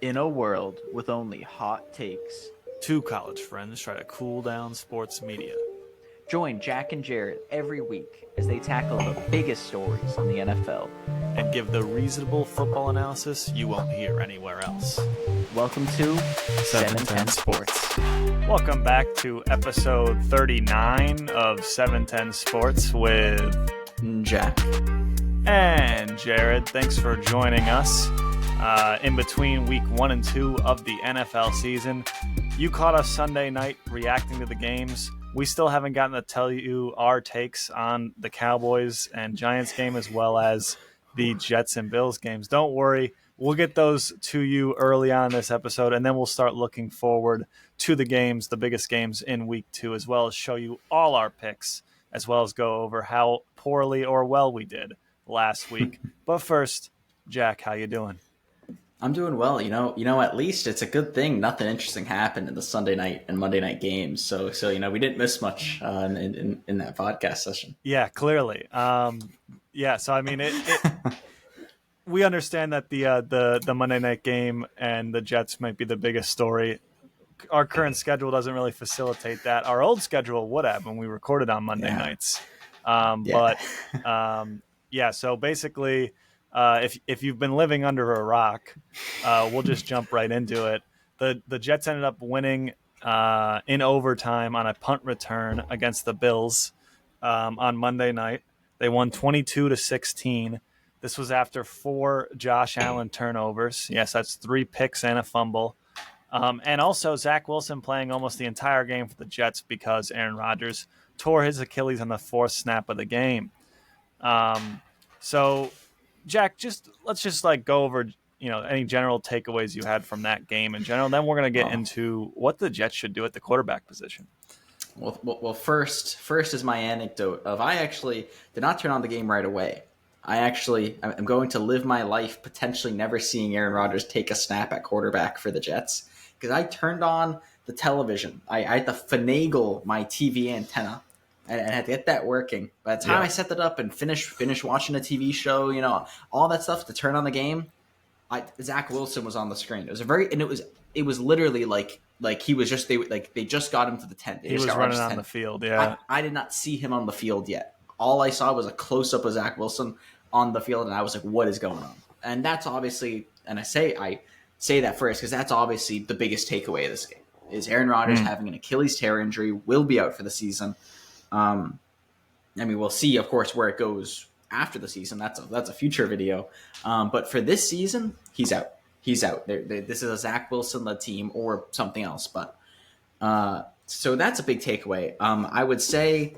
In a world with only hot takes, Two college friends try to cool down sports media. join Jack and Jared every week as they tackle the biggest stories in the NFL. And give the reasonable football analysis you won't hear anywhere else. Welcome to 710 Sports. Sports. Welcome back to episode 39 of 710 Sports with Jack. and Jared. Thanks for joining us in between week 1 and 2 of the NFL season. You caught us Sunday night reacting to the games. We still haven't gotten to tell you our takes on the Cowboys and Giants game as well as the Jets and Bills games. Don't worry. We'll get those to you early on in this episode, and then we'll start looking forward to the games, the biggest games in week 2, as well as show you all our picks, as well as go over how poorly or well we did last week. But first, Jack, how you doing? I'm doing well. At least it's a good thing nothing interesting happened in the Sunday night and Monday night games. So we didn't miss much in that podcast session. Yeah, clearly. So I mean, we understand that the Monday night game and the Jets might be the biggest story. Our current schedule doesn't really facilitate that. Our old schedule would have when we recorded on Monday nights. So basically, if you've been living under a rock, we'll just jump right into it. The Jets ended up winning in overtime on a punt return against the Bills on Monday night. They won 22-16. This was after 4 Josh Allen turnovers. Yes, that's 3 picks and a fumble. And also Zach Wilson playing almost the entire game for the Jets because Aaron Rodgers tore his Achilles on the 4th snap of the game. So, Jack, let's just go over any general takeaways you had from that game in general. Then we're going to get into what the Jets should do at the quarterback position. Well, first is my anecdote of I actually did not turn on the game right away. I'm going to live my life potentially never seeing Aaron Rodgers take a snap at quarterback for the Jets because I turned on the television. I had to finagle my TV antenna and had to get that working. By the time I set that up and finish watching a TV show, all that stuff to turn on the game, Zach Wilson was on the screen. It was literally like he was just they just got him to the tent. He was running on the field. Yeah, I did not see him on the field yet. All I saw was a close up of Zach Wilson on the field, and I was like, "What is going on?" And that's obviously, and I say that first because that's obviously the biggest takeaway of this game is Aaron Rodgers having an Achilles tear injury, will be out for the season. We'll see, of course, where it goes after the season. That's a future video. But for this season, he's out. He's out. This is a Zach Wilson-led team or something else. But so that's a big takeaway. I would say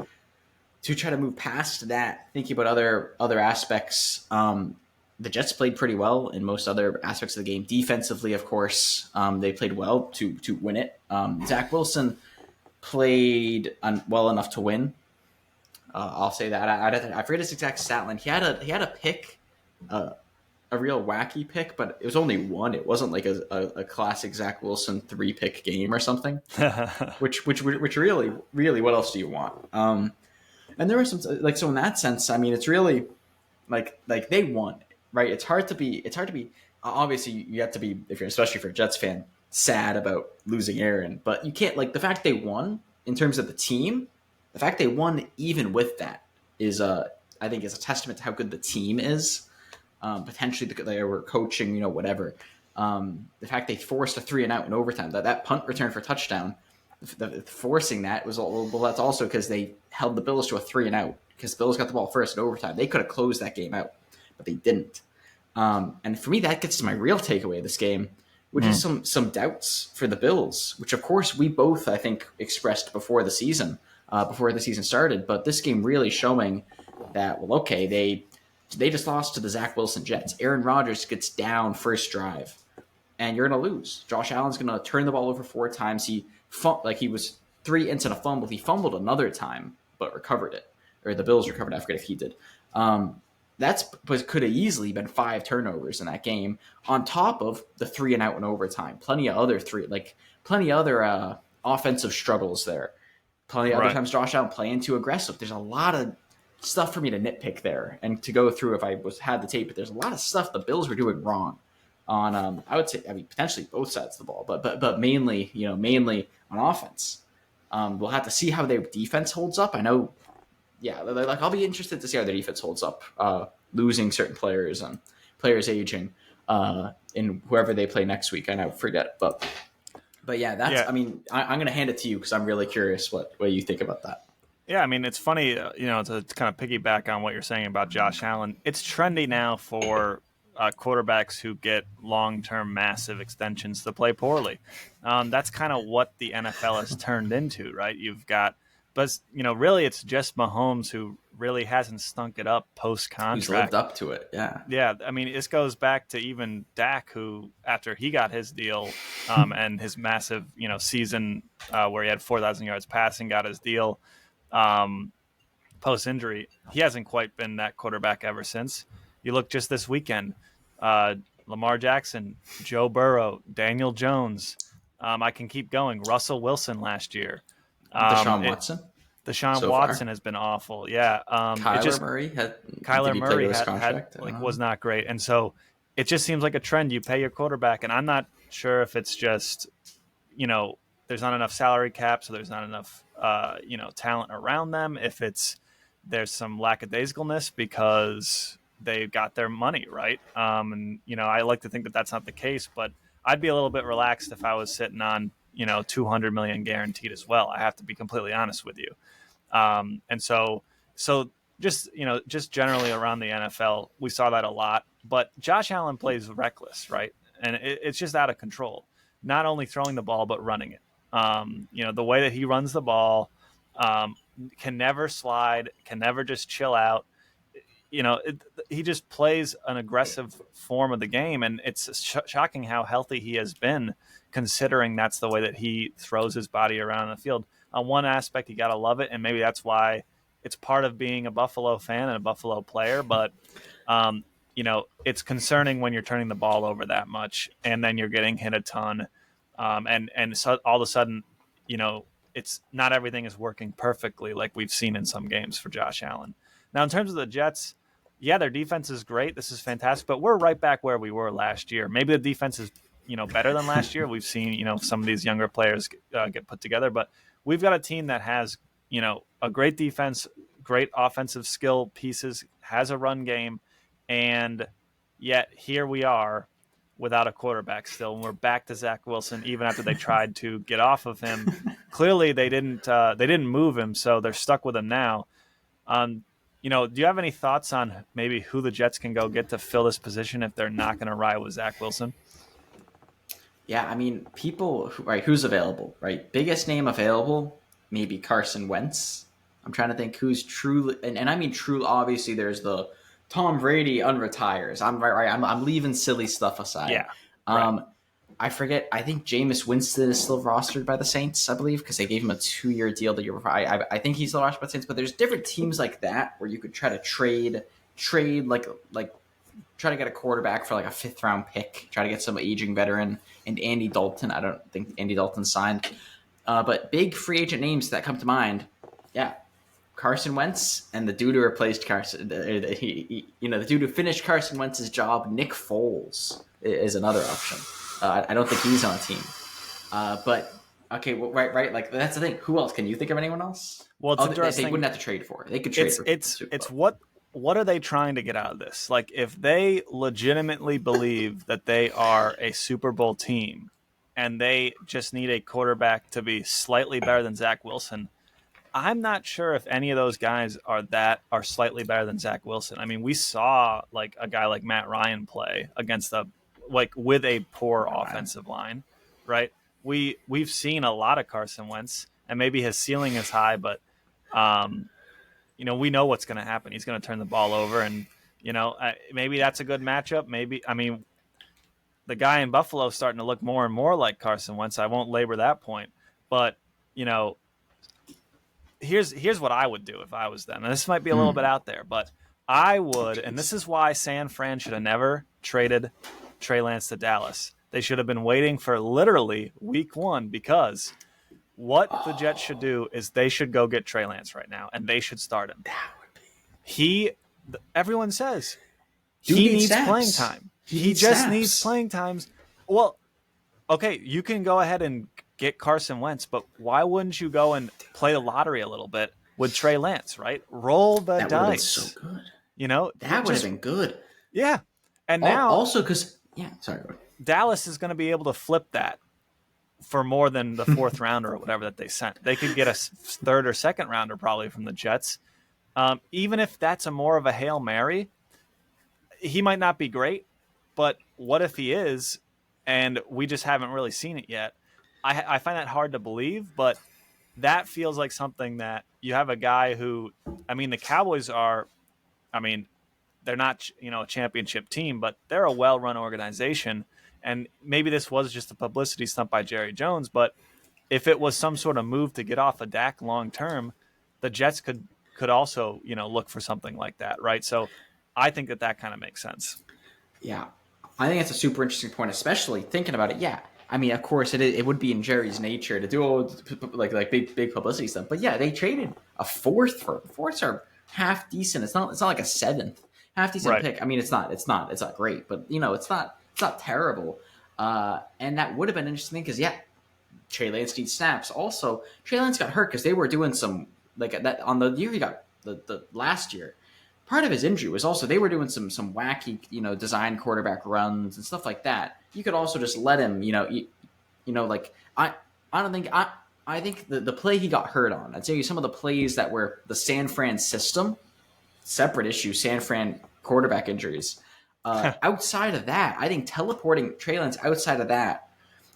to try to move past that, thinking about other aspects, the Jets played pretty well in most other aspects of the game. Defensively, of course, they played well to win it. Zach Wilson played well enough to win. I'll say that. I forget his exact stat line. He had a pick, a real wacky pick, but it was only one. It wasn't like a classic Zach Wilson 3-pick game or something. which really, really, what else do you want? And there were some so in that sense. I mean, it's really like they won, right? It's hard to be. Obviously, you have to be especially for a Jets fan, sad about losing Aaron, but you can't the fact they won in terms of the team. The fact they won even with that is I think is a testament to how good the team is. Potentially they were coaching, whatever. The fact they forced a 3-and-out in overtime, that punt return for touchdown, forcing that was that's also because they held the Bills to a 3-and-out because the Bills got the ball first in overtime. They could have closed that game out, but they didn't. And for me, that gets to my real takeaway of this game, which is some doubts for the Bills, which of course we both I think expressed before the season started. But this game really showing that they just lost to the Zach Wilson Jets. Aaron Rodgers gets down first drive, and you're going to lose. Josh Allen's going to turn the ball over 4 times. He was 3 into a fumble. He fumbled another time, but recovered it. Or the Bills recovered it. I forget if he did. Could have easily been 5 turnovers in that game, on top of the 3-and-out in overtime. Plenty of other offensive struggles there. Plenty of other times Josh Allen playing too aggressive. There's a lot of stuff for me to nitpick there and to go through if I had the tape, but there's a lot of stuff the Bills were doing wrong. on I would say potentially both sides of the ball, but mainly mainly on offense. We'll have to see how their defense holds up. I know, yeah, like I'll be interested to see how their defense holds up. Losing certain players and players aging in whoever they play next week. I know, forget, but yeah, that's. Yeah. I mean, I'm going to hand it to you because I'm really curious what you think about that. Yeah, I mean, it's funny, to kind of piggyback on what you're saying about Josh Allen. It's trendy now for quarterbacks who get long-term massive extensions to play poorly. That's kind of what the NFL has turned into, right? You've got, but really, it's just Mahomes who really hasn't stunk it up post-contract. Who's lived up to it? Yeah. Yeah, I mean, this goes back to even Dak, who after he got his deal and his massive, season where he had 4,000 yards passing, got his deal. Post injury, he hasn't quite been that quarterback ever since. You look just this weekend, Lamar Jackson, Joe Burrow, Daniel Jones. I can keep going. Russell Wilson last year. Deshaun Watson. Deshaun Watson has been awful. Yeah. Kyler Murray was not great. And so it just seems like a trend. You pay your quarterback, and I'm not sure if it's just, there's not enough salary cap, so there's not enough, talent around them. If there's some lackadaisicalness because they got their money, right? And, I like to think that that's not the case, but I'd be a little bit relaxed if I was sitting on, $200 million guaranteed as well. I have to be completely honest with you. And so just generally around the NFL, we saw that a lot, but Josh Allen plays reckless, right? And it's just out of control, not only throwing the ball, but running it. The way that he runs the ball, can never slide, can never just chill out. He just plays an aggressive form of the game, and it's shocking how healthy he has been, considering that's the way that he throws his body around the field. On one aspect, you got to love it, and maybe that's why it's part of being a Buffalo fan and a Buffalo player. But, it's concerning when you're turning the ball over that much, and then you're getting hit a ton, and so all of a sudden, it's not everything is working perfectly like we've seen in some games for Josh Allen. Now, in terms of the Jets, yeah, their defense is great. This is fantastic, but we're right back where we were last year. Maybe the defense is, better than last year. We've seen, some of these younger players get put together, but we've got a team that has, a great defense, great offensive skill pieces, has a run game, and yet here we are without a quarterback still, and we're back to Zach Wilson even after they tried to get off of him. Clearly, they didn't move him, so they're stuck with him now. Do you have any thoughts on maybe who the Jets can go get to fill this position if they're not going to ride with Zach Wilson? Yeah, I mean, who's available, right? Biggest name available, maybe Carson Wentz. I'm trying to think who's truly, and I mean true. Obviously, there's the Tom Brady unretires. I'm leaving silly stuff aside. Yeah. Right. I forget. I think Jameis Winston is still rostered by the Saints, I believe, because they gave him a 2-year deal the year before. I think he's still rostered by the Saints, but there's different teams like that where you could try to trade like try to get a quarterback for like a 5th round pick, try to get some aging veteran, and Andy Dalton. I don't think Andy Dalton signed, but big free agent names that come to mind. Yeah. Carson Wentz and the dude who replaced Carson, the dude who finished Carson Wentz's job, Nick Foles, is another option. I don't think he's on a team. But okay, well, right. Like that's the thing. Who else? Can you think of anyone else? Well, it's interesting. They wouldn't have to trade for it. They could trade for it. It's what are they trying to get out of this? Like, if they legitimately believe that they are a Super Bowl team and they just need a quarterback to be slightly better than Zach Wilson, I'm not sure if any of those guys are slightly better than Zach Wilson. I mean, we saw like a guy like Matt Ryan play against with a poor offensive line, right? We've seen a lot of Carson Wentz, and maybe his ceiling is high, but we know what's going to happen. He's going to turn the ball over, and maybe that's a good matchup. Maybe, I mean, the guy in Buffalo is starting to look more and more like Carson Wentz. I won't labor that point, but here's what I would do if I was them. And this might be a little bit out there, but I would, and this is why San Fran should have never traded Trey Lance to Dallas. They should have been waiting for literally week 1, because what the Jets should do is they should go get Trey Lance right now, and they should start him. Everyone says he needs playing time. He just needs playing times. Well, okay, you can go ahead and get Carson Wentz, but why wouldn't you go and play the lottery a little bit with Trey Lance, right? Roll the That would have been so dice. good. That would have been good. Yeah. And now also because sorry. Dallas is going to be able to flip that for more than the fourth rounder or whatever that they sent. They could get a third or second rounder probably from the Jets. Even if that's more of a Hail Mary, he might not be great, but what if he is, and we just haven't really seen it yet? I find that hard to believe, but that feels like something that you have a guy who, I mean, the Cowboys are, I mean, they're not, a championship team, but they're a well-run organization. And maybe this was just a publicity stunt by Jerry Jones, but if it was some sort of move to get off of Dak long-term, the Jets could also, look for something like that, right? So I think that kind of makes sense. Yeah. I think it's a super interesting point, especially thinking about it. Yeah. I mean, of course, it would be in Jerry's nature to do all like big publicity stuff. But yeah, they traded a fourth for him. Fourths are half decent. It's not like a seventh. Half decent pick. I mean, it's not great, but it's not terrible. And that would have been interesting because Trey Lance needs snaps. Also, Trey Lance got hurt because they were doing some like that on the year he got the last year. Part of his injury was also they were doing some wacky design quarterback runs and stuff like that. You could also just let him like I don't think I think the play he got hurt on. I'd say some of the plays that were the San Fran system. Separate issue, San Fran quarterback injuries. Outside of that, I think teleporting Trey Lance outside of that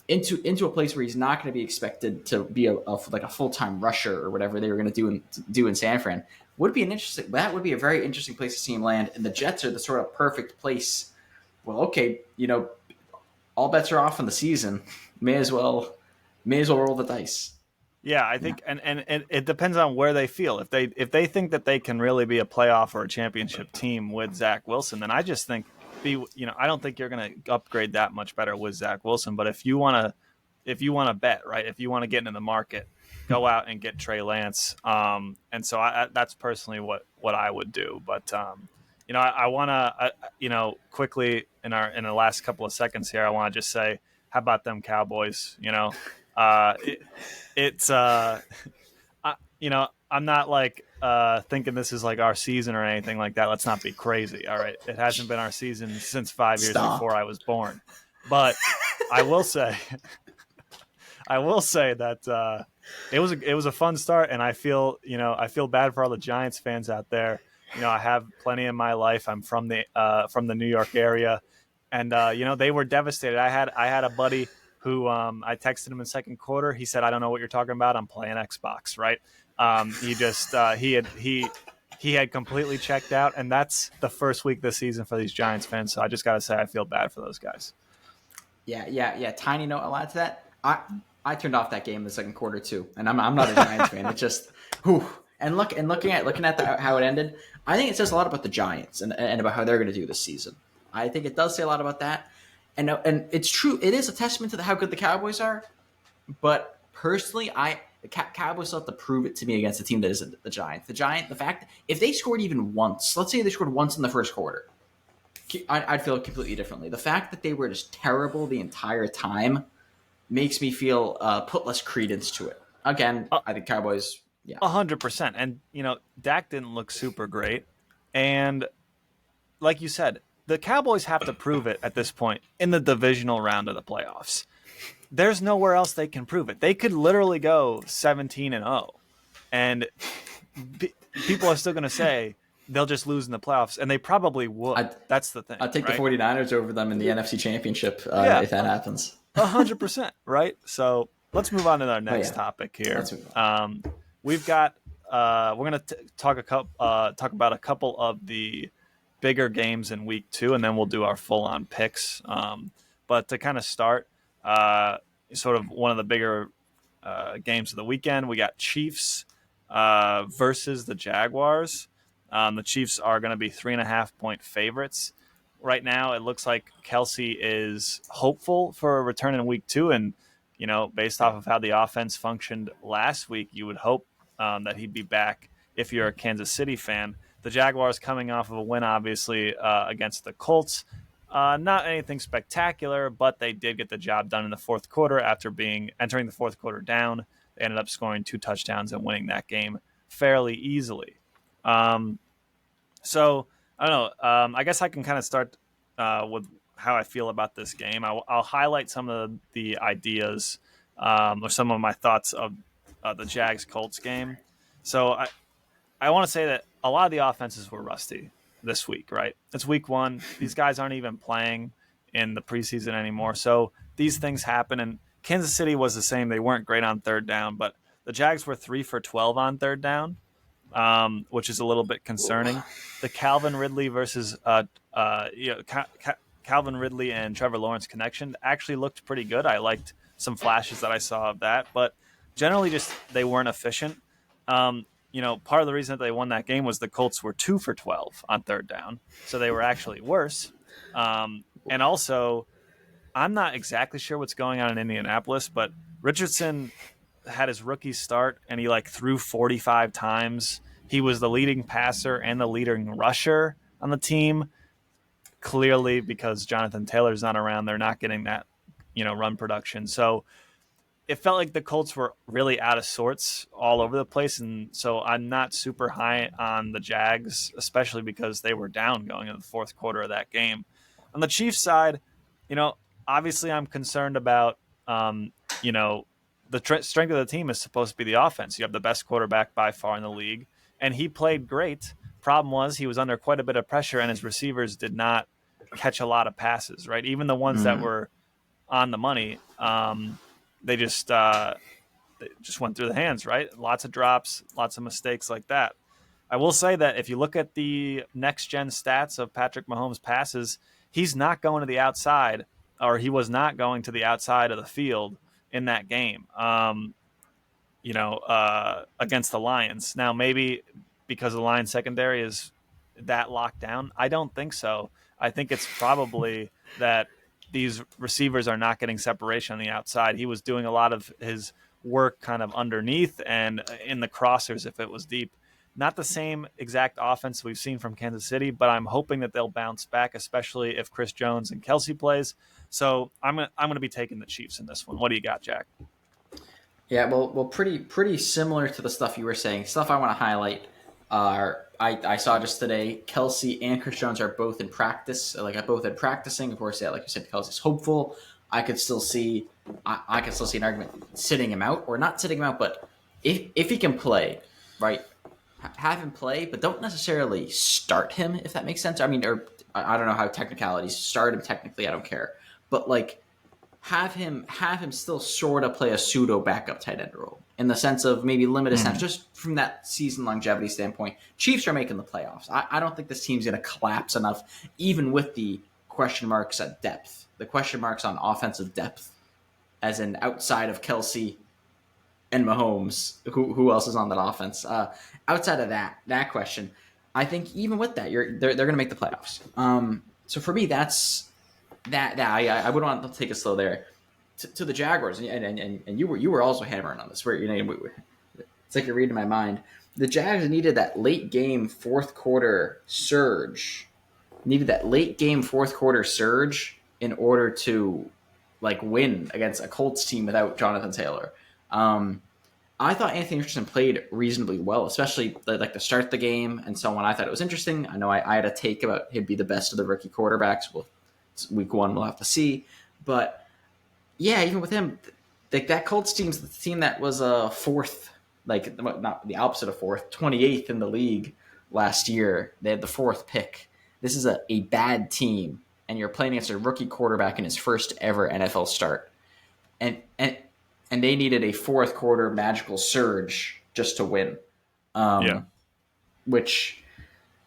into a place where he's not going to be expected to be a full-time rusher or whatever they were going to do in San Fran would be a very interesting place to see him land. And the Jets are the sort of perfect place. Well, okay, all bets are off in the season. May as well roll the dice. Yeah, I think, and it depends on where they feel. If they think that they can really be a playoff or a championship team with Zach Wilson, then I just think I don't think you're going to upgrade that much better with Zach Wilson. But if you want to bet, right, if you want to get into the market, go out and get Trey Lance. And so that's personally what I would do. But I want to quickly in the last couple of seconds here, I want to just say, how about them Cowboys? I'm not like thinking this is like our season or anything like that. Let's not be crazy. All right. It hasn't been our season since 5 years before I was born. But I will say that it was a fun start, and I feel bad for all the Giants fans out there. I have plenty in my life. I'm from the New York area, and they were devastated. I had a buddy who I texted him in second quarter. He said, "I don't know what you're talking about. I'm playing Xbox." Right? He just he had completely checked out, and that's the first week this season for these Giants fans. So I just got to say, I feel bad for those guys. Yeah. Tiny note, I'll add to that. I turned off that game in the second quarter too, and I'm not a Giants fan. It's just, and looking at how it ended, I think it says a lot about the Giants and about how they're going to do this season. I think it does say a lot about that, and it's true. It is a testament to how good the Cowboys are. But personally, the Cowboys still have to prove it to me against a team that isn't the Giants. The fact that if they scored even once, let's say they scored once in the first quarter, I'd feel completely differently. The fact that they were just terrible the entire time makes me feel put less credence to it. Again, I think Cowboys, 100%. And Dak didn't look super great, and like you said, the Cowboys have to prove it at this point in the divisional round of the playoffs. There's nowhere else they can prove it. They could literally go 17-0, and people are still going to say they'll just lose in the playoffs, and they probably would. That's the thing. I'd take the 49ers over them in the NFC Championship if that happens. 100%, right? So let's move on to our next topic here. We've got we're going to talk about a couple of the bigger games in week 2, and then we'll do our full-on picks. But to kind of start, sort of one of the bigger games of the weekend, we got Chiefs versus the Jaguars. The Chiefs are going to be 3.5-point favorites. Right now, it looks like Kelsey is hopeful for a return in week 2. And, based off of how the offense functioned last week, you would hope that he'd be back if you're a Kansas City fan. The Jaguars coming off of a win, obviously, against the Colts. Not anything spectacular, but they did get the job done in the fourth quarter after entering the fourth quarter down. They ended up scoring 2 touchdowns and winning that game fairly easily. Um, so I don't know. I guess I can kind of start with how I feel about this game. I'll highlight some of the ideas or some of my thoughts of the Jags Colts game. So I want to say that a lot of the offenses were rusty this week, right? It's week one. These guys aren't even playing in the preseason anymore. So these things happen. And Kansas City was the same. They weren't great on third down, but the Jags were 3 for 12 on third down, which is a little bit concerning. The Calvin Ridley versus Calvin Ridley and Trevor Lawrence connection actually looked pretty good. I liked some flashes that I saw of that, but generally just they weren't efficient. Part of the reason that they won that game was the Colts were 2 for 12 on third down, so they were actually worse. And also, I'm not exactly sure what's going on in Indianapolis, but Richardson had his rookie start and he threw 45 times. He was the leading passer and the leading rusher on the team. Clearly, because Jonathan Taylor's not around, they're not getting that, run production. So it felt like the Colts were really out of sorts all over the place. And so I'm not super high on the Jags, especially because they were down going into the fourth quarter of that game. On the Chiefs side, obviously I'm concerned about, the strength of the team is supposed to be the offense. You have the best quarterback by far in the league, and he played great. Problem was he was under quite a bit of pressure, and his receivers did not catch a lot of passes, right? Even the ones that were on the money, they just went through the hands, right? Lots of drops, lots of mistakes like that. I will say that if you look at the next-gen stats of Patrick Mahomes' passes, he's not going to the outside, or he was not going to the outside of the field in that game, against the Lions. Now, maybe because the Lions secondary is that locked down, I don't think so. I think it's probably that these receivers are not getting separation on the outside. He was doing a lot of his work kind of underneath and in the crossers if it was deep. Not the same exact offense we've seen from Kansas City, but I'm hoping that they'll bounce back, especially if Chris Jones and Kelsey plays. So I'm gonna be taking the Chiefs in this one. What do you got, Jack? Yeah, well, pretty similar to the stuff you were saying. Stuff I want to highlight are I saw just today. Kelsey and Chris Jones are both in practice. I both had practicing. Of course, yeah, like you said, Kelsey's hopeful. I could still see an argument sitting him out or not sitting him out, but if he can play, right, have him play, but don't necessarily start him if that makes sense. I mean, or I don't know how technicalities start him technically. I don't care, but have him still sort of play a pseudo backup tight end role in the sense of maybe limited snaps, just from that season longevity standpoint. Chiefs are making the playoffs. I don't think this team's going to collapse enough, even with the question marks at depth, the question marks on offensive depth, as in outside of Kelsey and Mahomes, who else is on that offense? Outside of that question, I think even with that, they're going to make the playoffs. So for me, that's that I would want to take it slow there to the Jaguars, and you were also hammering on this. Where it's like you're reading my mind. The Jags needed that late game fourth quarter surge. Needed that late game fourth quarter surge in order to win against a Colts team without Jonathan Taylor. I thought Anthony Richardson played reasonably well, especially to start the game and so on. I thought it was interesting. I know I had a take about he'd be the best of the rookie quarterbacks. Well, week one, we'll have to see. But yeah, even with him, that Colts team's the team that was fourth, not the opposite of fourth, 28th in the league last year. They had the fourth pick. This is a bad team, and you're playing against a rookie quarterback in his first ever NFL start. And they needed a fourth quarter magical surge just to win. Which,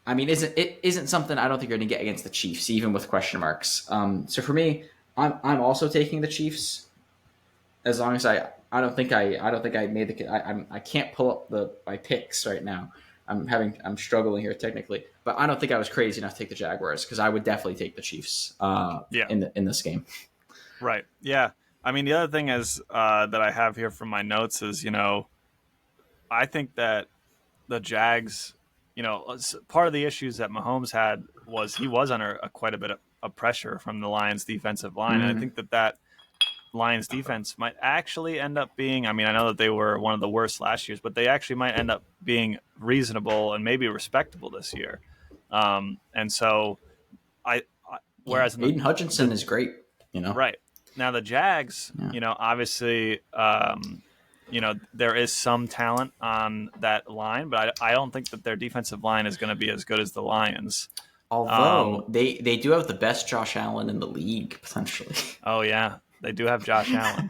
I mean, isn't something I don't think you're going to get against the Chiefs, even with question marks. So for me, I'm also taking the Chiefs, as long as I don't think I made the I can't pull up my picks right now. I'm struggling here technically, but I don't think I was crazy enough to take the Jaguars, because I would definitely take the Chiefs in this game. Right. Yeah. I mean, the other thing is that I have here from my notes is, I think that the Jags, part of the issues that Mahomes had was he was under quite a bit of of pressure from the Lions defensive line. And I think that Lions defense might actually end up being, I mean, I know that they were one of the worst last year, but they actually might end up being reasonable and maybe respectable this year. And so whereas Aiden Hutchinson is great, right now the Jags, obviously, there is some talent on that line, but I don't think that their defensive line is going to be as good as the Lions. Although they do have the best Josh Allen in the league potentially. Oh yeah, they do have Josh Allen.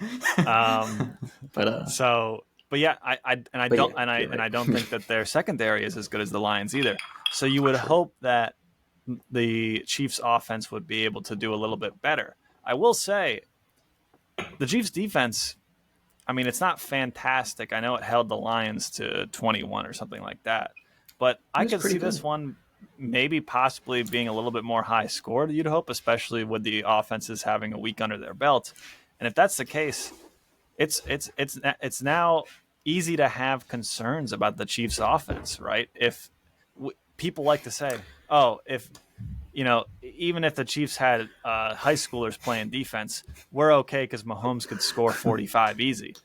But yeah, I don't think that their secondary is as good as the Lions either. So you would hope that the Chiefs offense would be able to do a little bit better. I will say the Chiefs defense, I mean, it's not fantastic. I know it held the Lions to 21 or something like that, but I could see this one maybe possibly being a little bit more high scored, you'd hope, especially with the offenses having a week under their belt. And if that's the case, it's now easy to have concerns about the Chiefs offense, right? If people like to say, even if the Chiefs had high schoolers playing defense, we're okay because Mahomes could score 45 easy.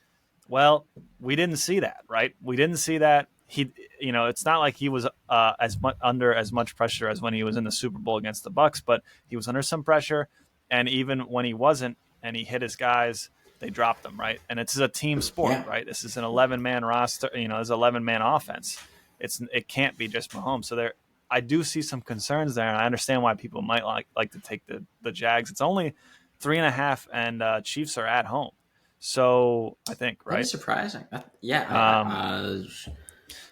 Well, we didn't see that, right? We didn't see that. It's not like he was under as much pressure as when he was in the Super Bowl against the Bucs, but he was under some pressure. And even when he wasn't and he hit his guys, they dropped them, right? And it's a team sport, right? This is an 11-man roster. It's an 11-man offense. It can't be just Mahomes. So I do see some concerns there, and I understand why people might like to take the Jags. It's only 3.5, and Chiefs are at home. So I think, right? That's surprising.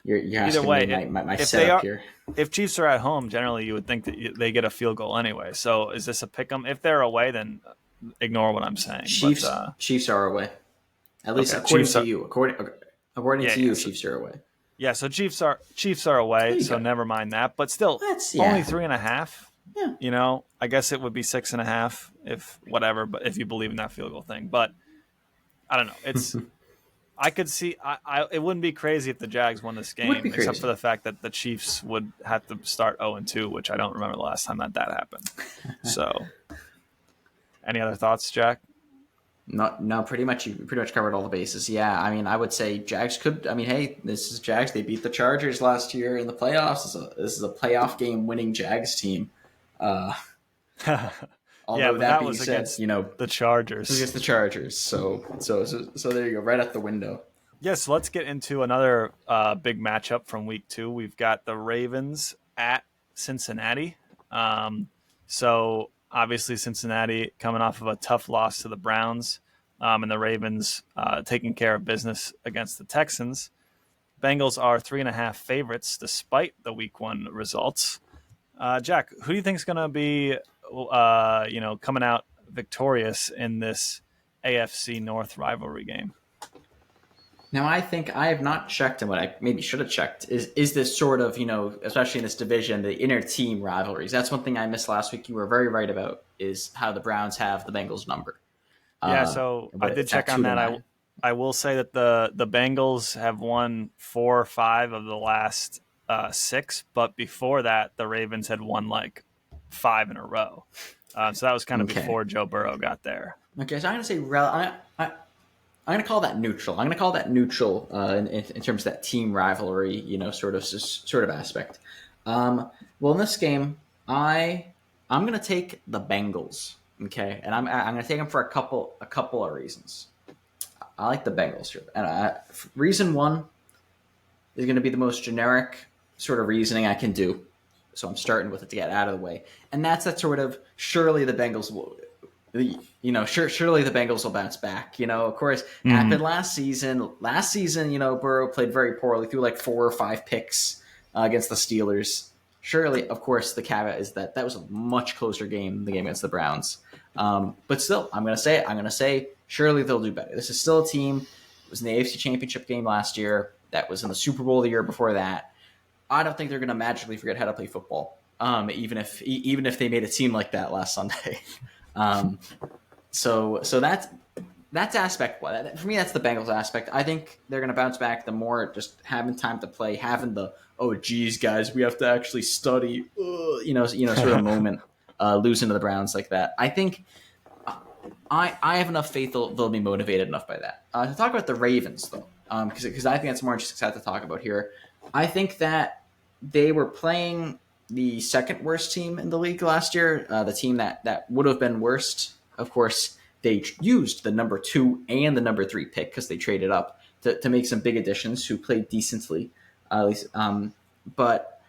You're either way, my setup here. If Chiefs are at home, generally you would think that they get a field goal anyway. So is this a pick 'em? If they're away, then ignore what I'm saying. Chiefs are away. At least according to you. According to you, Chiefs are away. Yeah, so Chiefs are away, so never mind that. But still, only 3.5. Yeah. I guess it would be 6.5 if whatever, but if you believe in that field goal thing. But I don't know. It's I could see it wouldn't be crazy if the Jags won this game, except for the fact that the Chiefs would have to start 0-2, which I don't remember the last time that happened. So any other thoughts, Jack? No, pretty much you covered all the bases. Yeah, I mean, I would say Jags could. I mean, hey, this is Jags. They beat the Chargers last year in the playoffs. This is a playoff game winning Jags team. Although that being was said, against the Chargers. Against the Chargers. So there you go, right out the window. Yes, let's get into another big matchup from week 2. We've got the Ravens at Cincinnati. So obviously Cincinnati coming off of a tough loss to the Browns, and the Ravens taking care of business against the Texans. Bengals are 3.5 favorites despite the week 1 results. Jack, who do you think is going to be coming out victorious in this AFC North rivalry game? Now, I think I have not checked, and what I maybe should have checked is this sort of, especially in this division, the inner team rivalries. That's one thing I missed last week. You were very right about is how the Browns have the Bengals number. Yeah, so I did check on that. I will say that the Bengals have won 4 or 5 of the last 6, but before that, the Ravens had won like 5 in a row. So that was kind of before Joe Burrow got there. Okay, so I'm going to say I'm going to call that neutral. I'm going to call that neutral in terms of that team rivalry, sort of aspect. Well, in this game, I'm going to take the Bengals. Okay, and I'm going to take them for a couple of reasons. I like the Bengals here, and reason 1 is going to be the most generic sort of reasoning I can do. So I'm starting with it to get out of the way, and that's that sort of surely the Bengals will. Surely the Bengals will bounce back. Of course, happened last season. Last season, Burrow played very poorly, threw like 4 or 5 picks against the Steelers. Surely, of course, the caveat is that was a much closer game than the game against the Browns. But still, I'm going to say surely they'll do better. This is still a team. It was in the AFC Championship game last year. That was in the Super Bowl the year before that. I don't think they're going to magically forget how to play football, even if they made a team like that last Sunday. So that's aspect 1. For me, that's the Bengals aspect. I think they're going to bounce back the more just having time to play, having the, oh, geez, guys, we have to actually study, sort of moment losing to the Browns like that. I think I have enough faith they'll be motivated enough by that. To talk about the Ravens, though, because I think that's more interesting to talk about here. I think that they were playing the second worst team in the league last year, the team that would have been worst. Of course, they used the number 2 and the number 3 pick because they traded up to make some big additions who played decently, at least. But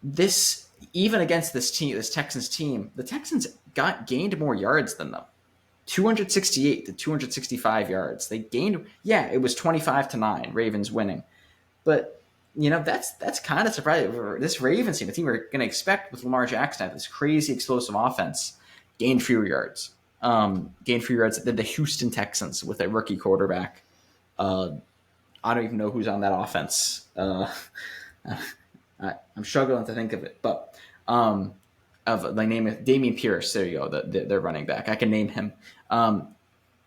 this, even against this Texans team, the Texans gained more yards than them. 268 to 265 yards. They gained, it was 25-9, Ravens winning. But, that's kind of surprising. This Ravens team, the team we're going to expect with Lamar Jackson to have this crazy explosive offense, gained fewer yards. Gained fewer yards than the Houston Texans with a rookie quarterback. I don't even know who's on that offense. I'm struggling to think of it, but name it Dameon Pierce. There you go, their running back. I can name him.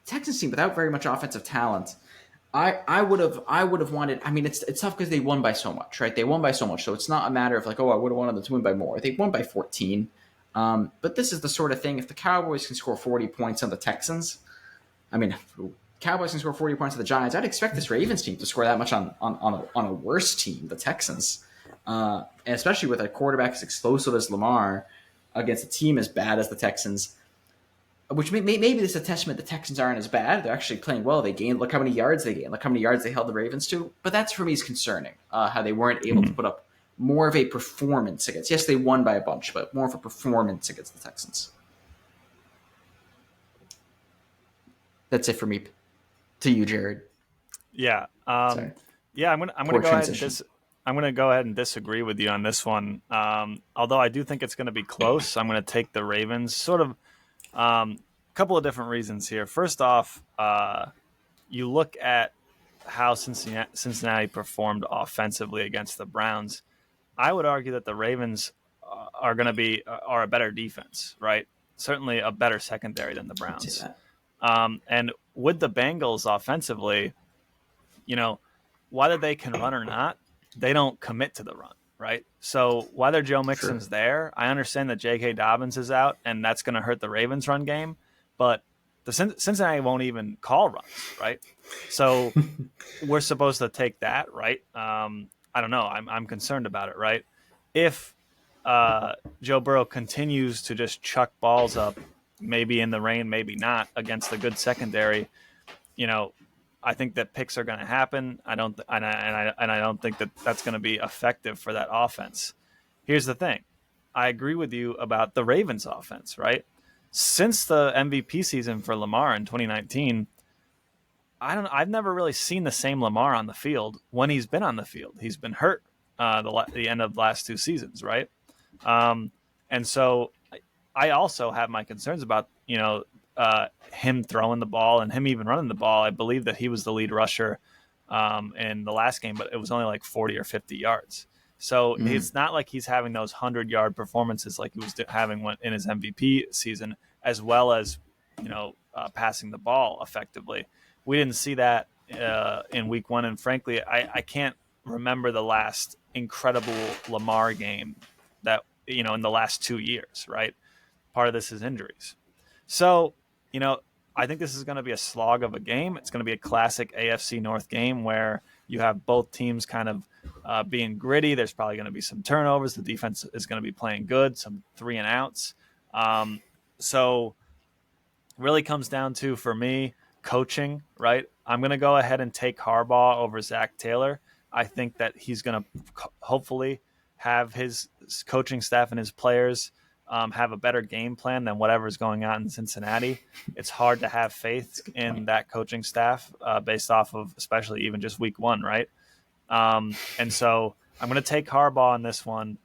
Texans team without very much offensive talent. I would have wanted. I mean, it's tough because they won by so much, right? They won by so much, so it's not a matter of like, oh, I would have wanted them to win by more. They won by 14. But this is the sort of thing. If the Cowboys can score 40 points on the Texans, I mean, Cowboys can score 40 points on the Giants. I'd expect this Ravens team to score that much on a worse team, the Texans. And especially with a quarterback as explosive as Lamar against a team as bad as the Texans, which maybe this is a testament the Texans aren't as bad. They're actually playing well. They gained. Look how many yards they gained. Look how many yards they held the Ravens to. But that's for me is concerning, how they weren't able to put up more of a performance against. Yes, they won by a bunch, but more of a performance against the Texans. That's it for me. To you, Jared. Yeah. Yeah, I'm gonna go ahead and disagree with you on this one. Although I do think it's going to be close, I'm going to take the Ravens. Sort of a couple of different reasons here. First off, you look at how Cincinnati performed offensively against the Browns. I would argue that the Ravens are a better defense, right? Certainly a better secondary than the Browns. And with the Bengals offensively, whether they can run or not, they don't commit to the run, right? So whether Joe Mixon's there, I understand that J.K. Dobbins is out, and that's going to hurt the Ravens' run game. But the Cincinnati won't even call runs, right? So we're supposed to take that, right? I don't know. I'm concerned about it, right? If Joe Burrow continues to just chuck balls up, maybe in the rain, maybe not, against a good secondary, I think that picks are going to happen. I don't think that that's going to be effective for that offense. Here's the thing. I agree with you about the Ravens offense, right? Since the MVP season for Lamar in 2019, I've never really seen the same Lamar on the field when he's been on the field. He's been hurt the end of the last 2 seasons, right? And so I also have my concerns about, him throwing the ball and him even running the ball. I believe that he was the lead rusher in the last game, but it was only like 40 or 50 yards. So it's not like he's having those 100-yard performances like he was having in his MVP season, as well as, passing the ball effectively. We didn't see that in week 1. And frankly, I can't remember the last incredible Lamar game that, in the last 2 years, right? Part of this is injuries. So, I think this is going to be a slog of a game. It's going to be a classic AFC North game where you have both teams kind of being gritty. There's probably going to be some turnovers. The defense is going to be playing good, some 3-and-outs. So really comes down to, for me, coaching, right? I'm going to go ahead and take Harbaugh over Zach Taylor. I think that he's going to hopefully have his coaching staff and his players have a better game plan than whatever's going on in Cincinnati. It's hard to have faith in that coaching staff based off of especially even just week 1, right? And so I'm going to take Harbaugh on this one,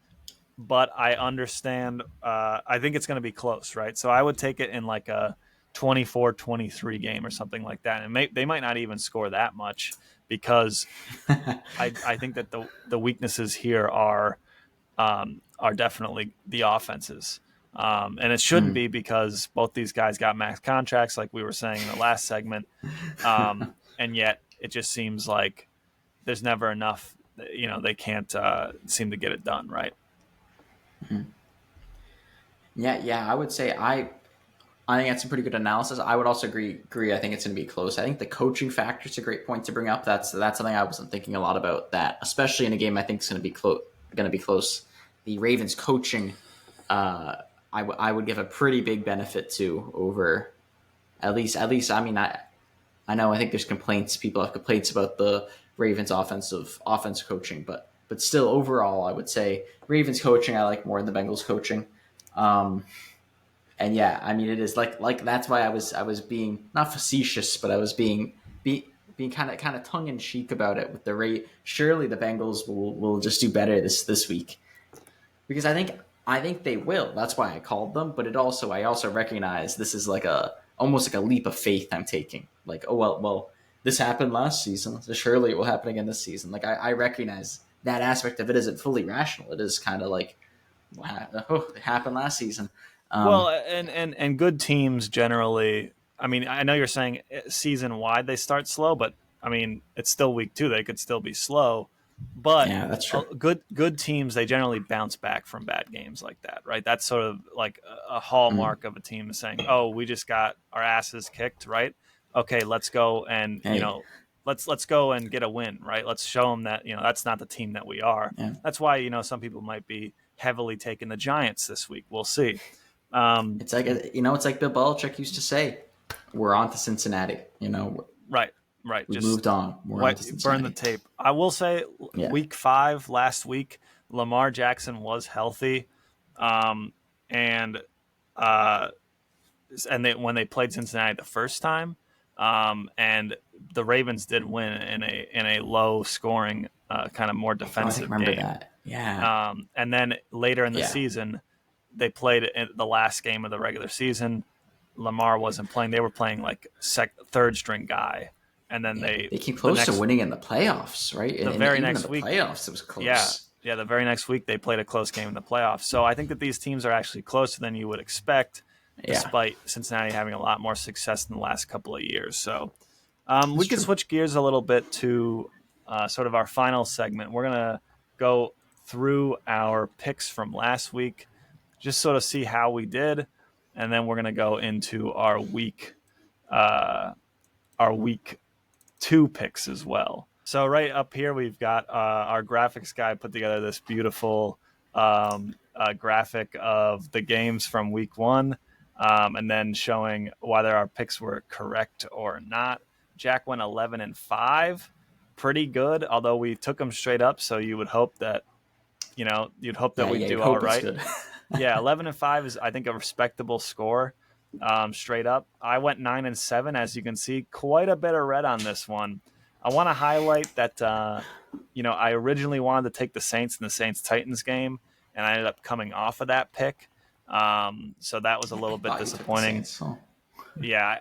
but I understand. I think it's going to be close, right? So I would take it in like a 24-23 game or something like that. And they might not even score that much because I think that the weaknesses here are definitely the offenses. And it shouldn't be because both these guys got max contracts, like we were saying in the last segment. And yet it just seems like there's never enough, they can't seem to get it done, right? Yeah. I would say I think that's a pretty good analysis. I would also agree. I think it's going to be close. I think the coaching factor is a great point to bring up. That's something I wasn't thinking a lot about. That especially in a game I think is going to be close. Going to be close. The Ravens coaching, I would give a pretty big benefit to over at least. I mean, I know I think there's complaints. People have complaints about the Ravens offense coaching, but still overall, I would say Ravens coaching I like more than the Bengals coaching. Um, and yeah, I mean, it is like that's why I was being not facetious, but I was being kind of tongue in cheek about it with the rate. Surely the Bengals will just do better this week because I think they will. That's why I called them. But I also recognize this is like a almost like a leap of faith I'm taking. Like, oh well, this happened last season, so surely it will happen again this season. Like I recognize that aspect of it isn't fully rational. It is kind of like, wow, oh, it happened last season. Well, Um, and good teams generally. I mean, I know you're saying season wide they start slow, but I mean it's still week 2. They could still be slow, but yeah, that's true. good teams they generally bounce back from bad games like that, right? That's sort of like a hallmark of a team is saying, "Oh, we just got our asses kicked," right? Okay, let's go and Hey, let's go and get a win, right? Let's show them that that's not the team that we are. yeah. That's why some people might be heavily taking the Giants this week. We'll see. It's like Bill Belichick used to say, "We're on to Cincinnati." Right, right. We've Just moved on. We're on to burn the Cincinnati. tape. I will say, Yeah, week 5 last week, Lamar Jackson was healthy, um, and uh, when they played Cincinnati the first time, and the Ravens did win in a low scoring, kind of more I think defensive remember game. that. Yeah, And then later in the yeah. season, they played in the last game of the regular season. Lamar wasn't playing; they were playing like third string guy. And then Yeah, they came the close to next winning in the playoffs, right? the And very even in next the week, playoffs, it was yeah, close. yeah, the very next week they played a close game in the playoffs. So I think that these teams are actually closer than you would expect, Yeah, despite Cincinnati having a lot more success in the last couple of years. So we that's can true. switch gears a little bit to sort of our final segment. We're gonna go through our picks from last week, just sort of see how we did, and then we're gonna go into uh, our week 2 picks as well. So right up here, we've got our graphics guy put together this beautiful graphic of the games from week 1, and then showing whether our picks were correct or not. Jack went 11-5, pretty good. Although we took them straight up, so you would hope that Yeah, we'd yeah. You'd do all hope it's right. good. Yeah, 11-5 is I think a respectable score. Straight up, I went 9-7. As you can see, quite a bit of red on this one. I want to highlight that I originally wanted to take the Saints in the Saints Titans game, and I ended up coming off of that pick. So that was a I little bit thought you took the disappointing. Saints. Oh. Yeah,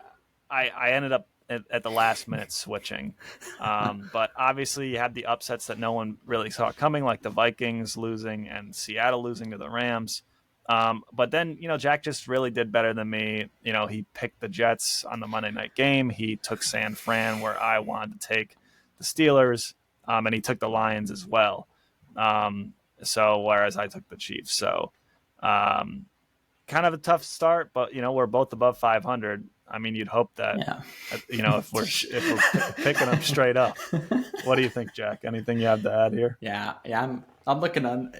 I ended up at the last minute switching. But obviously, you had the upsets that no one really saw coming, like the Vikings losing and Seattle losing to the Rams. But then, Jack just really did better than me. He picked the Jets on the Monday night game. He took San Fran where I wanted to take the Steelers, and he took the Lions as well. So whereas I took the Chiefs. So um, kind of a tough start, but we're both above 500. I mean, you'd hope that Yeah. if we're picking them straight up. What do you think, Jack? Anything you have to add here? Yeah. I'm looking on.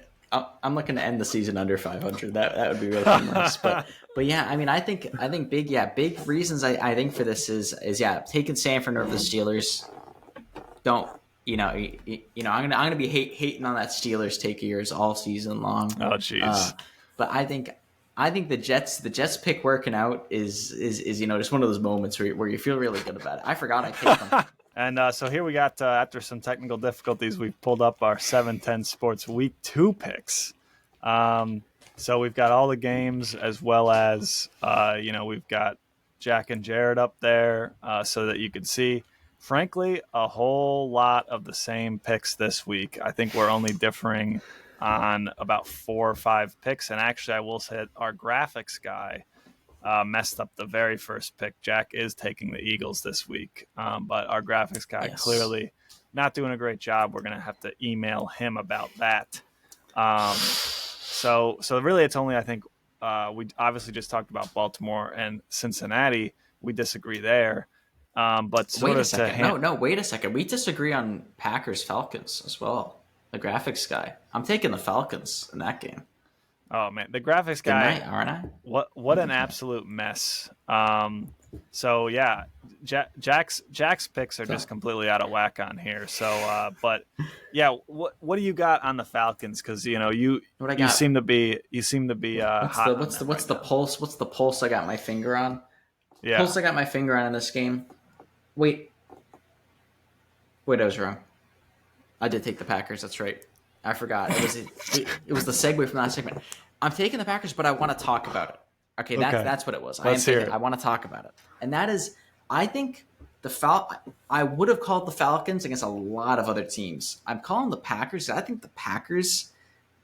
I'm looking to end the season under 500. That would be really nice. But yeah, I mean, I think big reasons I think for this is taking Sanford over the Steelers. Don't I'm gonna be hating on that Steelers take of yours all season long. Oh, jeez. But I think the Jets pick working out is just one of those moments where you feel really good about it. I forgot I picked them. And so here we got, after some technical difficulties, we've pulled up our 7-10 Sports Week 2 picks. So we've got all the games as well as, we've got Jack and Jared up there so that you can see. Frankly, a whole lot of the same picks this week. I think we're only differing on about 4 or 5 picks. And actually, I will say our graphics guy messed up the very first pick. Jack is taking the Eagles this week, but our graphics guy Yes. clearly not doing a great job. We're going to have to email him about that. So really, it's only I think We obviously just talked about Baltimore and Cincinnati. We disagree there. But sort Wait a of to second. No, wait a second. We disagree on Packers Falcons as well. The graphics guy. I'm taking the Falcons in that game. Oh man, the graphics Didn't guy. I? Aren't I? What an absolute mess. So yeah, Jack's picks are just completely out of whack on here. So, but yeah, what do you got on the Falcons? Because you seem to be hot. What's the pulse? What's the pulse I got my finger on? Yeah. Pulse I got my finger on in this game. Wait, I was wrong. I did take the Packers. That's right. I forgot. It was the segue from that segment. I'm taking the Packers, but I want to talk about it. Okay, that's what it was. I want to talk about it, and that is, I think I would have called the Falcons against a lot of other teams. I'm calling the Packers. I think the Packers,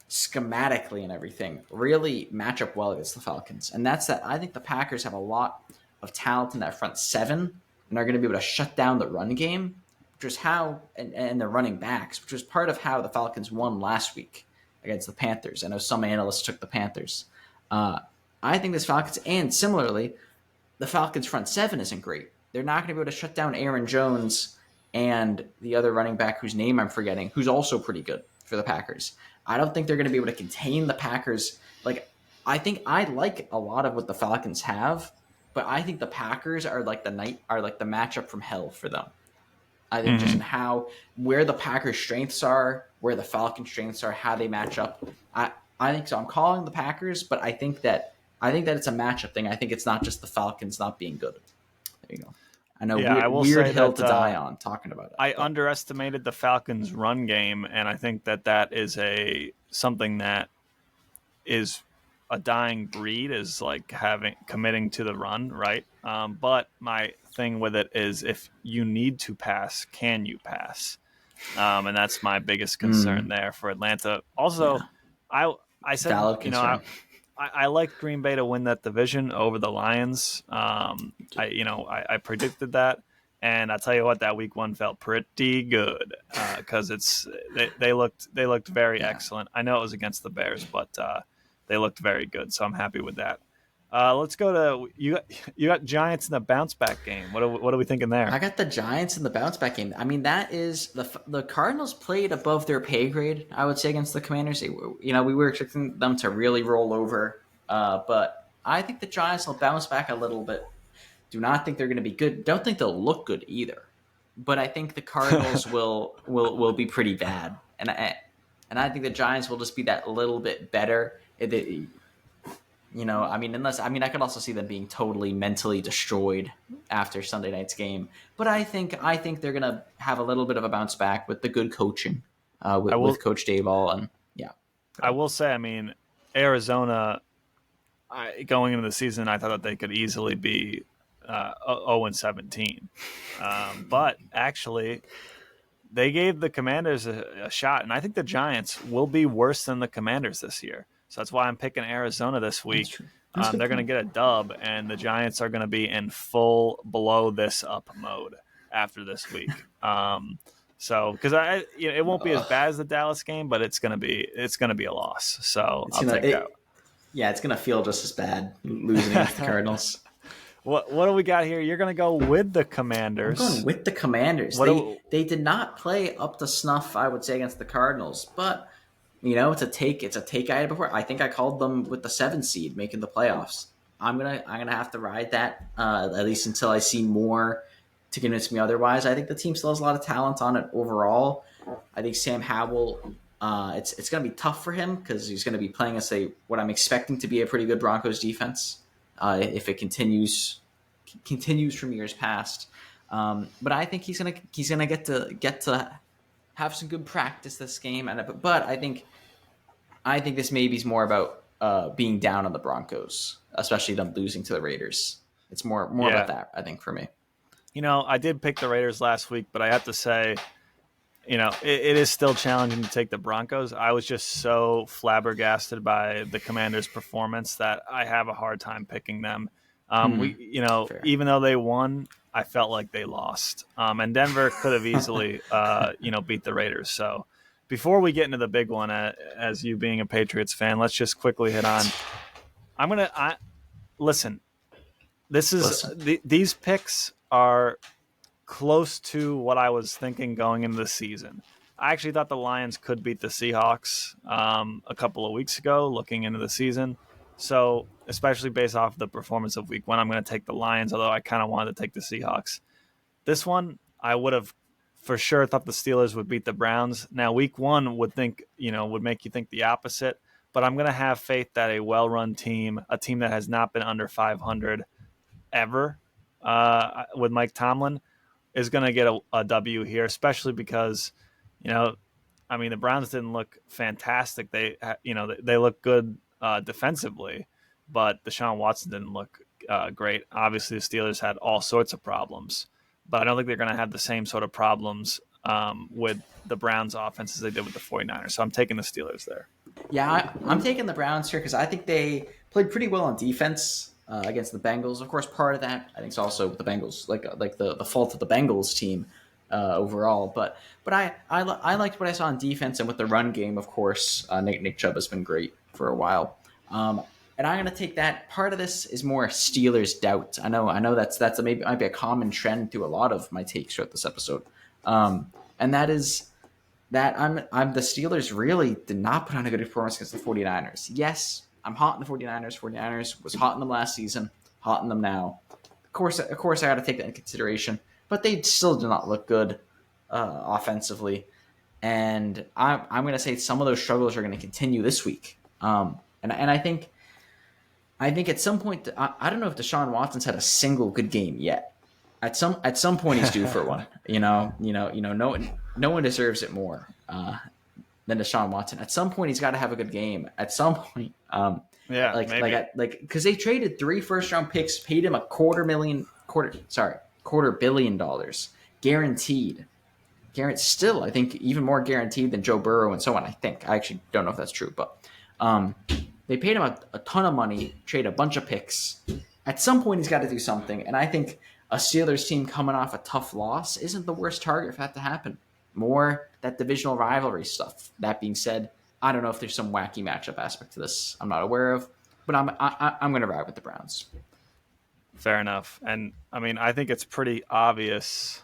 schematically and everything, really match up well against the Falcons, and that's that. I think the Packers have a lot of talent in that front seven, and are going to be able to shut down the run game, which is how, and their running backs, which was part of how the Falcons won last week against the Panthers. I know some analysts took the Panthers. I think this Falcons, and similarly, the Falcons front seven isn't great. They're not going to be able to shut down Aaron Jones and the other running back whose name I'm forgetting, who's also pretty good for the Packers. I don't think they're going to be able to contain the Packers. I think I like a lot of what the Falcons have, but I think the Packers are like the matchup from hell for them. I think just in where the Packers' strengths are, where the Falcons' strengths are, how they match up. I think so. I'm calling the Packers, but I think that it's a matchup thing. I think it's not just the Falcons not being good. There you go. I know weird hill to die on talking about it. I underestimated the Falcons' run game, and I think that is something that is a dying breed, is like committing to the run, right? But my thing with it is, if you need to pass, can you pass? And that's my biggest concern there for Atlanta. Also, yeah. I said, I like Green Bay to win that division over the Lions. I predicted that, and I'll tell you what, that week one felt pretty good because they looked very excellent. I know it was against the Bears, but they looked very good, so I'm happy with that. Let's go to you got Giants in the bounce back game. What are we thinking there? I got the Giants in the bounce back game. I mean, that is the Cardinals played above their pay grade, I would say, against the Commanders. We were expecting them to really roll over, but I think the Giants will bounce back a little bit. Do not think they're going to be good. Don't think they'll look good either. But I think the Cardinals will be pretty bad, and I think the Giants will just be that little bit better. I could also see them being totally mentally destroyed after Sunday night's game. But I think they're gonna have a little bit of a bounce back with the good coaching with Coach Dayball, and yeah. I will say, Arizona, going into the season, I thought that they could easily be 0-17, but actually, they gave the Commanders a shot, and I think the Giants will be worse than the Commanders this year. So that's why I'm picking Arizona this week. They're going to get a dub, and the Giants are going to be in full blow this up mode after this week. Because it won't be as bad as the Dallas game, but it's going to be a loss. So I'll take that. Yeah, it's going to feel just as bad losing against the Cardinals. What do we got here? You're going to go with the Commanders. I'm going with the Commanders. They did not play up to snuff, I would say, against the Cardinals, but. It's a take I had before. I think I called them with the 7 seed making the playoffs. I'm gonna have to ride that at least until I see more to convince me otherwise. I think the team still has a lot of talent on it overall. I think Sam Howell, it's gonna be tough for him because he's gonna be playing as what I'm expecting to be a pretty good Broncos defense if it continues from years past. But I think he's gonna get to have some good practice this game, but I think this maybe is more about being down on the Broncos, especially them losing to the Raiders. It's more about that, I think, for me. I did pick the Raiders last week, but I have to say, it is still challenging to take the Broncos. I was just so flabbergasted by the Commanders' performance that I have a hard time picking them. Fair. Even though they won, I felt like they lost. And Denver could have easily, beat the Raiders. So before we get into the big one, as you being a Patriots fan, let's just quickly hit on Listen. This is Listen, these picks are close to what I was thinking going into the season. I actually thought the Lions could beat the Seahawks a couple of weeks ago, looking into the season. So, especially based off the performance of Week 1, I'm going to take the Lions. Although I kind of wanted to take the Seahawks. This one, I would have for sure thought the Steelers would beat the Browns. Now, Week 1 would make you think the opposite. But I'm going to have faith that a well-run team, a team that has not been under 500 ever with Mike Tomlin, is going to get a W here, especially because, the Browns didn't look fantastic. They look good defensively, but Deshaun Watson didn't look great. Obviously, the Steelers had all sorts of problems, but I don't think they're going to have the same sort of problems with the Browns offense as they did with the 49ers. So I'm taking the Steelers there. yeah, I'm taking the Browns here because I think they played pretty well on defense against the Bengals. Of course, part of that I think is also the Bengals, like the fault of the Bengals team overall. But I liked what I saw on defense and with the run game. Of course, Nick Chubb has been great for a while. And I'm going to take that. Part of this is more Steelers doubt. I know that's maybe might be a common trend through a lot of my takes throughout this episode, and that is that I'm the Steelers really did not put on a good performance against the 49ers. Yes, I'm hot in the 49ers. 49ers was hot in them last season, hot in them now. Of course, I got to take that into consideration, but they still do not look good offensively, and I'm going to say some of those struggles are going to continue this week. And I think at some point, I don't know if Deshaun Watson's had a single good game yet. At some point, he's due for one. No one deserves it more than Deshaun Watson. At some point, he's got to have a good game. At some point, because they traded 3 first-round picks, paid him $250 million guaranteed. Still, I think even more guaranteed than Joe Burrow and so on. I actually don't know if that's true, but they paid him a ton of money, trade a bunch of picks. At some point, he's got to do something, and I think a Steelers team coming off a tough loss isn't the worst target for that to happen. More that divisional rivalry stuff. That being said, I don't know if there's some wacky matchup aspect to this I'm not aware of, but I'm going to ride with the Browns. Fair enough. And, I think it's pretty obvious,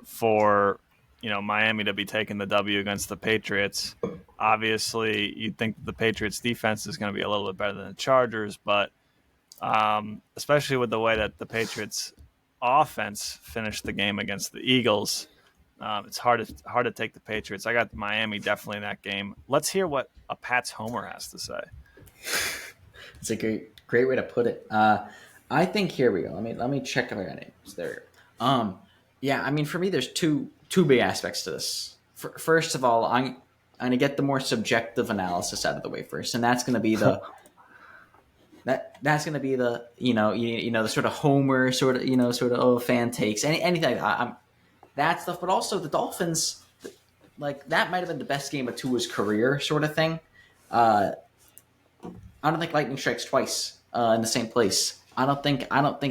for, Miami to be taking the W against the Patriots. Obviously, you'd think the Patriots defense is going to be a little bit better than the Chargers, but especially with the way that the Patriots offense finished the game against the Eagles, it's hard to take the Patriots. I got Miami definitely in that game. Let's hear what a Pats homer has to say. It's a great way to put it. I think here we go. Let me check if I got names there. For me, there's two big aspects to this. First of all, I'm going to get the more subjective analysis out of the way first, and that's going to be the that's going to be the the sort of homer sort of fan takes anything like that. That stuff, but also the Dolphins, like that might have been the best game of Tua's career, sort of thing. I don't think lightning strikes twice in the same place. I don't think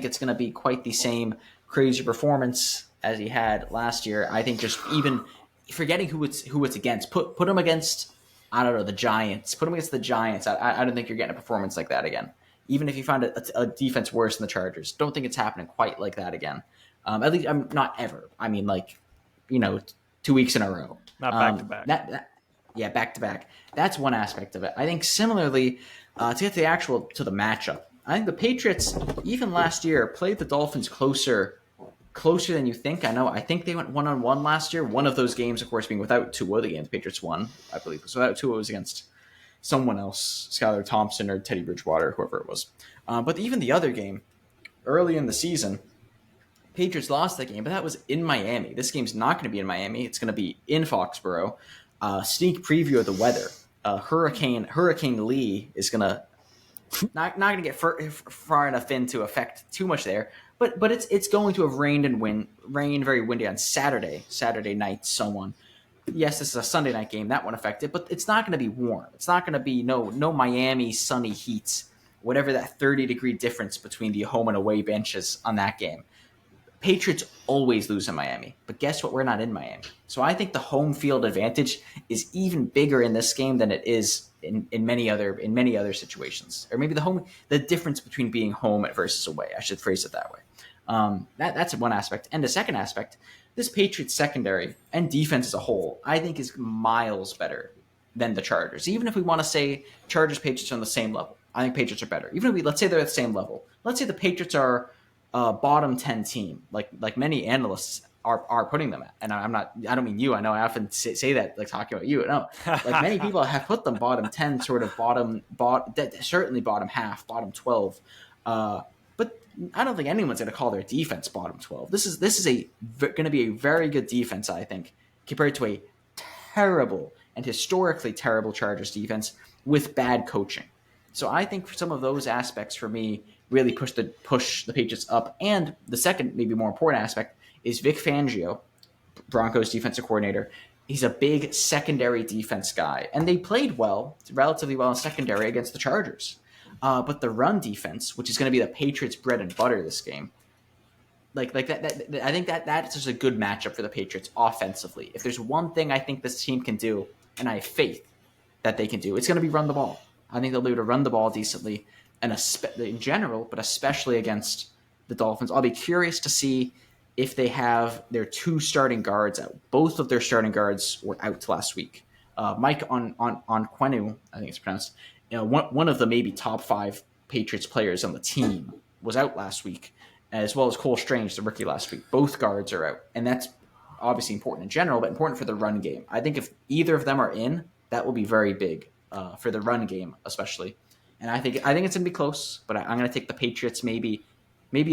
it's going to be quite the same crazy performance as he had last year. I think just even forgetting who it's against, put him against, I don't know, the Giants. Put him against the Giants. I don't think you're getting a performance like that again. Even if you find a defense worse than the Chargers, don't think it's happening quite like that again. At least I'm not ever. 2 weeks in a row. Not back to back. Yeah, back to back. That's one aspect of it. I think similarly, to get to the matchup, I think the Patriots, even last year, played the Dolphins closer than you think. I think they went 1-on-1 last year. One of those games, of course, being without Tua. The game the Patriots won, I believe. So without Tua, it was against someone else, Skylar Thompson or Teddy Bridgewater, whoever it was. But even the other game, early in the season, Patriots lost that game, but that was in Miami. This game's not going to be in Miami. It's going to be in Foxborough. Sneak preview of the weather. Hurricane Lee is going to not going to get far enough in to affect too much there, but it's going to have rained very windy on Saturday night, so on. Yes, this is a Sunday night game. That won't affect it, but it's not going to be warm. It's not going to be no Miami sunny heat, whatever that 30-degree difference between the home and away benches on that game. Patriots always lose in Miami, but guess what? We're not in Miami. So I think the home field advantage is even bigger in this game than it is in many other situations, or maybe the difference between being home versus away. I should phrase it that way. That's one aspect, and the second aspect, this Patriots secondary and defense as a whole, I think is miles better than the Chargers. Even if we want to say Chargers Patriots are on the same level, I think Patriots are better. Even if let's say they're at the same level, let's say the Patriots are a bottom 10 team, like many analysts are putting them at. And I don't mean you. I know I often say that, like talking about you. No, like many people have put them bottom 10, sort of certainly bottom half, bottom 12. But I don't think anyone's going to call their defense bottom 12. This is going to be a very good defense, I think, compared to a terrible and historically terrible Chargers defense with bad coaching. So I think some of those aspects for me really push the Patriots up. And the second, maybe more important aspect is Vic Fangio, Broncos defensive coordinator. He's a big secondary defense guy, and they played relatively well in secondary against the Chargers. But the run defense, which is going to be the Patriots' bread and butter this game, like that, I think that's just a good matchup for the Patriots offensively. If there's one thing I think this team can do, and I have faith that they can do, it's going to be run the ball. I think they'll be able to run the ball decently, and in general, but especially against the Dolphins. I'll be curious to see if they have their two starting guards out. Both of their starting guards were out last week. Mike Onquenu, I think it's pronounced, one of the maybe top 5 Patriots players on the team was out last week, as well as Cole Strange, the rookie last week. Both guards are out, and that's obviously important in general, but important for the run game. I think if either of them are in, that will be very big for the run game, especially. And I think it's going to be close, but I'm going to take the Patriots maybe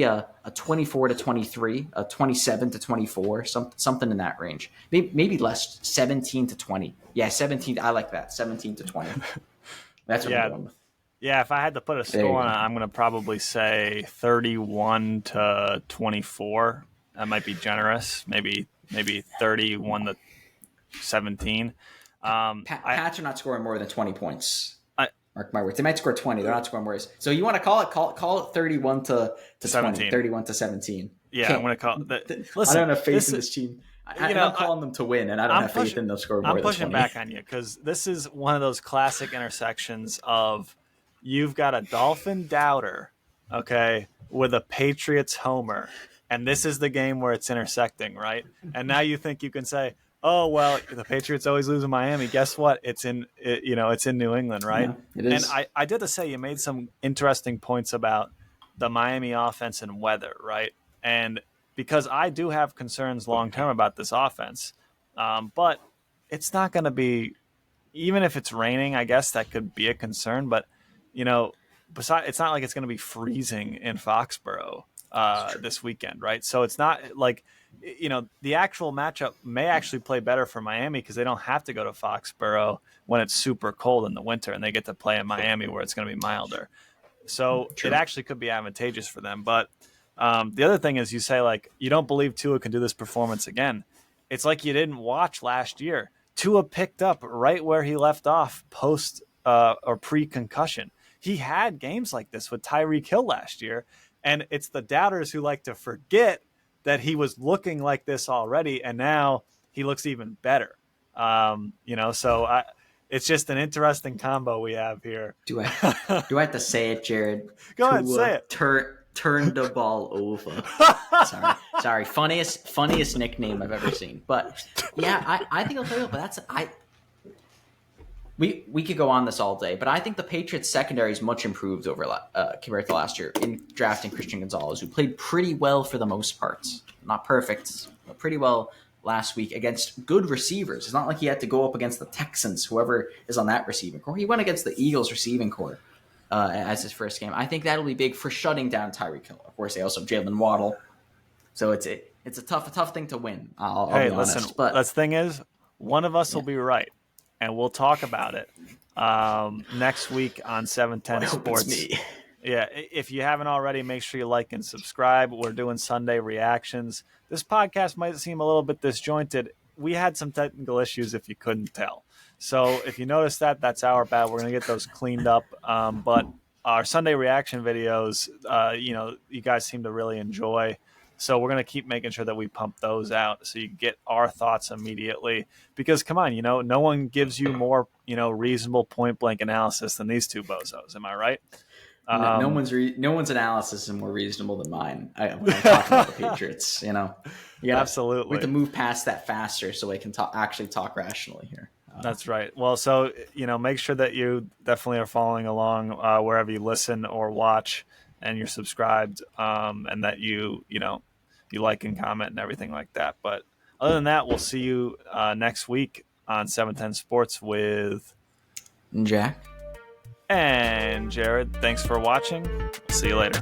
a 24-23, a 27-24, something in that range. Maybe less, 17-20. Yeah, 17. I like that, 17-20. That's what I'm going with. Yeah, if I had to put a score on it, I'm going to probably say 31-24. That might be generous. Maybe 31-17. Pats are not scoring more than 20 points. Mark my words. They might score 20. They're not scoring worse. So you want to call it 31-17. 31-17. Yeah, I'm going to call it. Listen, I don't have faith in this team. I'm calling them to win, and I don't have faith in them score more than 20. I'm pushing back on you because this is one of those classic intersections of you've got a Dolphin doubter, okay, with a Patriots homer, and this is the game where it's intersecting, right? And now you think you can say, oh, well, the Patriots always lose in Miami. Guess what? It's in New England, right? Yeah, it is. And I did to say you made some interesting points about the Miami offense and weather, right? And because I do have concerns long-term about this offense, but it's not going to be, even if it's raining, I guess that could be a concern. But, besides, it's not like it's going to be freezing in Foxborough this weekend, right? So it's not like, the actual matchup may actually play better for Miami because they don't have to go to Foxborough when it's super cold in the winter, and they get to play in Miami where it's going to be milder. So It actually could be advantageous for them. But the other thing is you say, like, you don't believe Tua can do this performance again. It's like you didn't watch last year. Tua picked up right where he left off post or pre-concussion. He had games like this with Tyreek Hill last year, and it's the doubters who like to forget that he was looking like this already, and now he looks even better. So it's just an interesting combo we have here. Do I have to say it, Jared? Go ahead, say it. Turn the ball over. Sorry. Funniest nickname I've ever seen. But yeah, I think I'll play well, but we could go on this all day, but I think the Patriots secondary is much improved over compared to last year in drafting Christian Gonzalez, who played pretty well for the most part. Not perfect, but pretty well last week against good receivers. It's not like he had to go up against the Texans, whoever is on that receiving core. He went against the Eagles receiving core as his first game. I think that'll be big for shutting down Tyreek Hill. Of course, they also have Jalen Waddle. So it's a tough thing to win. I'll be honest. Listen, but the thing is, one of us will be right. And we'll talk about it next week on 710 Sports. Me. Yeah, if you haven't already, make sure you like and subscribe. We're doing Sunday reactions. This podcast might seem a little bit disjointed. We had some technical issues if you couldn't tell. So if you notice that, that's our bad. We're going to get those cleaned up. But our Sunday reaction videos, you guys seem to really enjoy. So we're going to keep making sure that we pump those out so you get our thoughts immediately. Because come on, no one gives you more, reasonable point blank analysis than these two bozos. Am I right? No one's analysis is more reasonable than mine. When I talk about the Patriots, Absolutely. we have to move past that faster so I can actually talk rationally here. That's right. Well, so make sure that you definitely are following along wherever you listen or watch, and you're subscribed, and that you like and comment and everything like that. But other than that, we'll see you next week on 710 Sports with Jack and Jared. Thanks for watching. See you later.